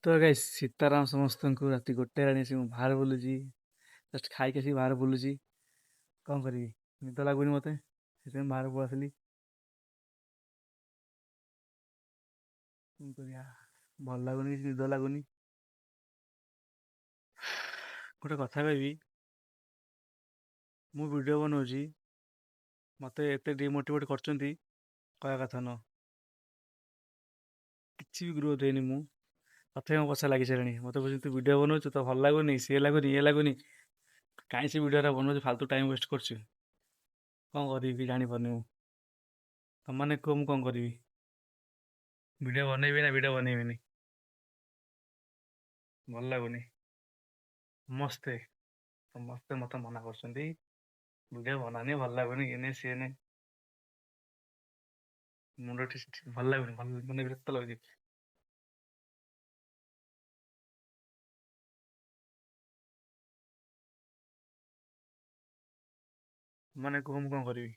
ତ ଗାଇସ୍ ସୀତାରାମ ସମସ୍ତଙ୍କୁ ରାତି ଗୋଟେ ହେଲାଣି ଆସି ମୁଁ ବାହାରେ ବୁଲୁଛି। ଜଷ୍ଟ ଖାଇକି ଆସିକି ବାହାରେ ବୁଲୁଛି। କ'ଣ କରିବି? ନିଦ ଲାଗୁନି ମୋତେ, ସେଥିପାଇଁ ବାହାରେ ପଳେଇ ଆସିଲି। କ'ଣ କରିବା? ଭଲ ଲାଗୁନି, କିଛି ନିଦ ଲାଗୁନି। ଗୋଟେ କଥା କହିବି, ମୁଁ ଭିଡ଼ିଓ ବନଉଛି, ମୋତେ ଏତେ ଡିମୋଟିଭେଟ୍ କରୁଛନ୍ତି, କହିବା କଥା ନୁହଁ। କିଛି ବି ଗ୍ରୋଥ୍ ହେଇନି ମୁଁ। ତଥାପି ମୋ ପଛରେ ଲାଗି ସାରିଲେଣି। ମୋତେ କହୁଛନ୍ତି ତୁ ଭିଡ଼ିଓ ବନଉଛୁ ତ ଭଲ ଲାଗୁନି, ସିଏ ଲାଗୁନି, ଇଏ ଲାଗୁନି। କାହିଁ ସେ ଭିଡ଼ିଓଟା ବନଉଛି, ଫାଲତୁ ଟାଇମ୍ ୱେଷ୍ଟ କରୁଛୁ। କ'ଣ କରିବି ଜାଣିପାରୁନି ମୁଁ। ତମମାନେ କୁହ ମୁଁ କ'ଣ କରିବି? ଭିଡ଼ିଓ ବନେଇବି ନା ଭିଡ଼ିଓ ବନେଇବିନି? ଭଲ ଲାଗୁନି। ସମସ୍ତେ ସମସ୍ତେ ମୋତେ ମନା କରୁଛନ୍ତି ଭିଡ଼ିଓ ବନାନି, ଭଲ ଲାଗୁନି, ଇଏ ନେ ସିଏ ନେ। ମୁଣ୍ଡ ଠିକ୍ ଭଲ ଲାଗୁନି, ଭଲ ମାନେ ବିରକ୍ତ ଲାଗୁଛି। ମାନେ କୁହ ମୁଁ କ'ଣ କରିବି?